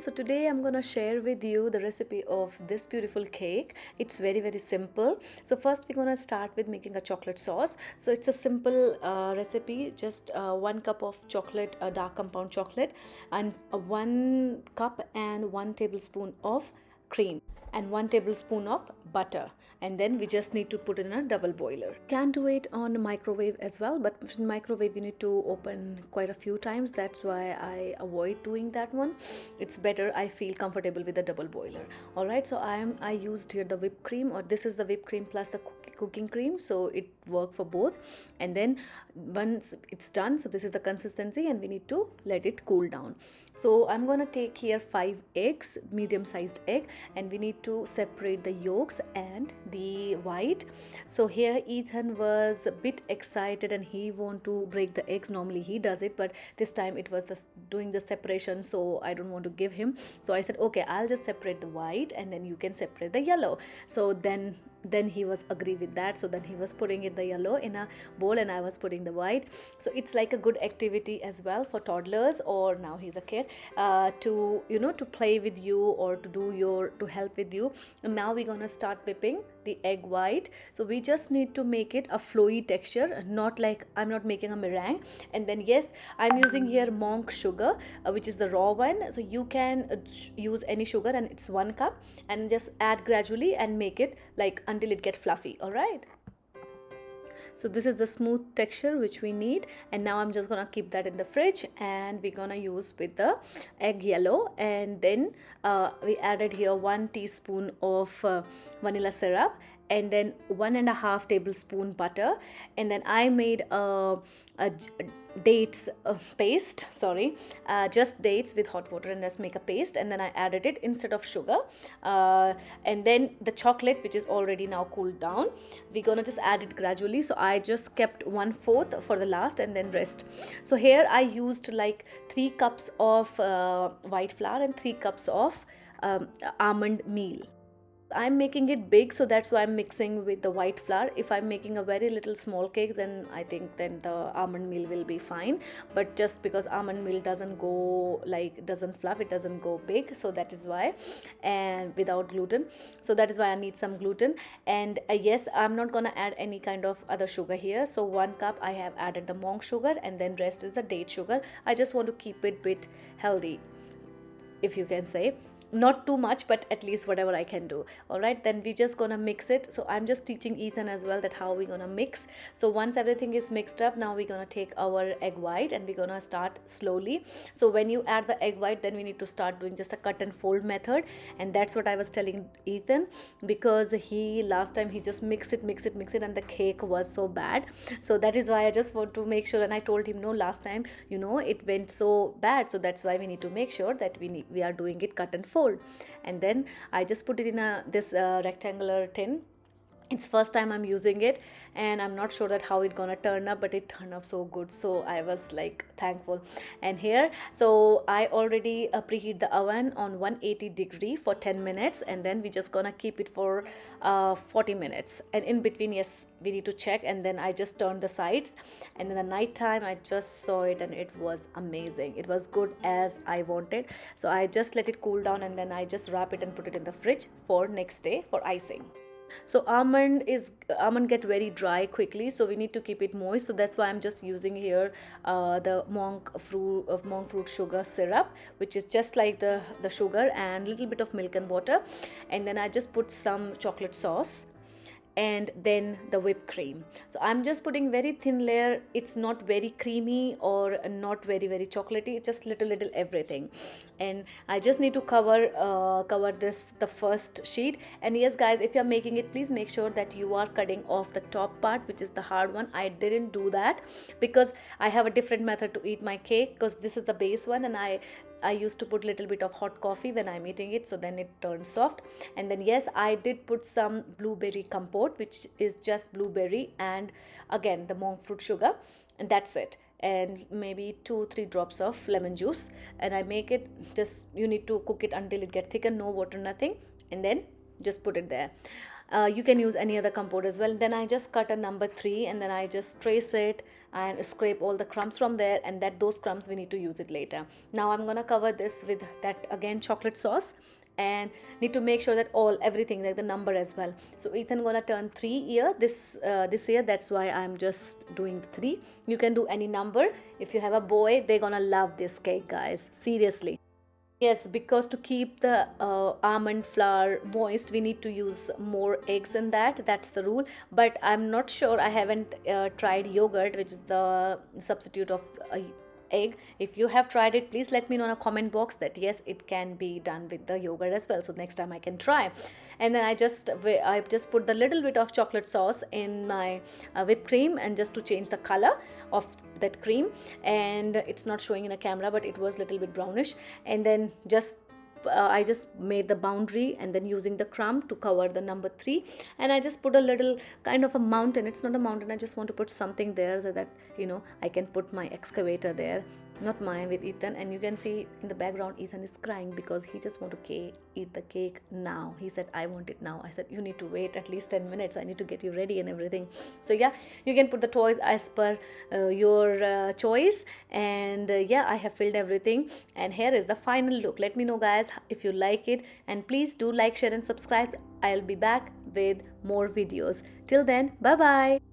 So today I'm gonna share with you the recipe of this beautiful cake. It's very simple. So first we're gonna start with making a chocolate sauce. So it's a simple recipe, just 1 cup of chocolate, dark compound chocolate, and 1 cup and 1 tablespoon of cream and 1 tablespoon of butter, and then we just need to put it in a double boiler. Can do it on microwave as well, but in microwave you need to open quite a few times. That's why I avoid doing that one. It's better, I feel comfortable with the double boiler. All right, so I used here the whipped cream, or this is the whipped cream plus the cooking cream, so it worked for both. And then once it's done, so this is the consistency, and we need to let it cool down. So I'm gonna take here 5 eggs, medium sized egg, and we need to separate the yolks and the white. So here Ethan was a bit excited and he want to break the eggs. Normally he does it, but this time it was doing the separation, so I don't want to give him. So I said, okay, I'll just separate the white and then you can separate the yellow. So then he was agree with that. So then he was putting it the yellow in a bowl and I was putting the white. So it's like a good activity as well for toddlers, or now he's a kid, to to play with you or to help with you. And now we're gonna start whipping the egg white. So we just need to make it a flowy texture, not like I'm not making a meringue. And then yes, I'm using here monk sugar, which is the raw one. So you can use any sugar, and it's 1 cup, and just add gradually and make it like until it get fluffy. All right, so this is the smooth texture which we need. And now I'm just gonna keep that in the fridge, and we're gonna use with the egg yellow. And then we added here 1 teaspoon of vanilla syrup, and then 1.5 tablespoon butter. And then I made a dates paste, sorry, just dates with hot water, and just make a paste. And then I added it instead of sugar. And then the chocolate, which is already now cooled down, we're gonna just add it gradually. So I just kept 1/4 for the last, and then rest. So here I used like 3 cups of white flour and 3 cups of almond meal. I'm making it big, so that's why I'm mixing with the white flour. If I'm making a very little small cake, then I think then the almond meal will be fine. But just because almond meal doesn't go like, doesn't fluff, it doesn't go big, so that is why. And without gluten, so that is why I need some gluten. And yes, I'm not gonna add any kind of other sugar here. So 1 cup I have added the monk sugar, and then rest is the date sugar. I just want to keep it bit healthy, if you can say. Not too much, but at least whatever I can do. All right, then we just gonna mix it. So I'm just teaching Ethan as well that how we're gonna mix. So once everything is mixed up, now we're gonna take our egg white and we're gonna start slowly. So when you add the egg white, then we need to start doing just a cut and fold method. And that's what I was telling Ethan, because he last time he just mix it, and the cake was so bad. So that is why I just want to make sure. And I told him, no, last time it went so bad, so that's why we need to make sure that we are doing it cut and fold. And then I just put it in this rectangular tin. It's first time I'm using it, and I'm not sure that how it gonna turn up, but it turned up so good, so I was like thankful. And here, so I already preheat the oven on 180-degree for 10 minutes, and then we just gonna keep it for 40 minutes. And in between, yes, we need to check. And then I just turned the sides, and in the night time I just saw it, and it was amazing. It was good as I wanted. So I just let it cool down, and then I just wrap it and put it in the fridge for next day for icing. So almond get very dry quickly, so we need to keep it moist. So that's why I'm just using here the monk fruit sugar syrup, which is just like the sugar and little bit of milk and water. And then I just put some chocolate sauce, and then the whipped cream. So I'm just putting very thin layer. It's not very creamy or not very chocolatey. It's just little everything. And I just need to cover this, the first sheet. And yes guys, if you're making it, please make sure that you are cutting off the top part, which is the hard one. I didn't do that because I have a different method to eat my cake, because this is the base one, and I used to put little bit of hot coffee when I'm eating it, so then it turns soft. And then yes, I did put some blueberry compote, which is just blueberry and again the monk fruit sugar, and that's it. And maybe 2-3 drops of lemon juice. And I make it, just you need to cook it until it gets thicker, no water, nothing, and then just put it there. You can use any other compote as well. Then I just cut a number 3 and then I just trace it and scrape all the crumbs from there, and that those crumbs we need to use it later. Now I'm gonna cover this with that again chocolate sauce, and need to make sure that all everything like the number as well. So Ethan gonna turn 3 year this year, that's why I'm just doing the 3. You can do any number. If you have a boy, they're gonna love this cake, guys, seriously. Yes, because to keep the almond flour moist, we need to use more eggs in that. That's the rule. But I'm not sure. I haven't tried yogurt, which is the substitute of egg. If you have tried it, please let me know in a comment box that yes, it can be done with the yogurt as well. So next time I can try. And then I just put the little bit of chocolate sauce in my whipped cream, and just to change the color of that cream. And it's not showing in a camera, but it was a little bit brownish. And then I just made the boundary, and then using the crumb to cover the number 3, and I just put a little kind of a mountain. It's not a mountain, I just want to put something there so that I can put my excavator there, not mine, with Ethan. And you can see in the background Ethan is crying because he just want to eat the cake now. He said, I want it now. I said, you need to wait at least 10 minutes, I need to get you ready and everything. So yeah, you can put the toys as per your choice. And yeah, I have filled everything, and here is the final look. Let me know, guys, if you like it, and please do like, share and subscribe. I'll be back with more videos. Till then, bye bye.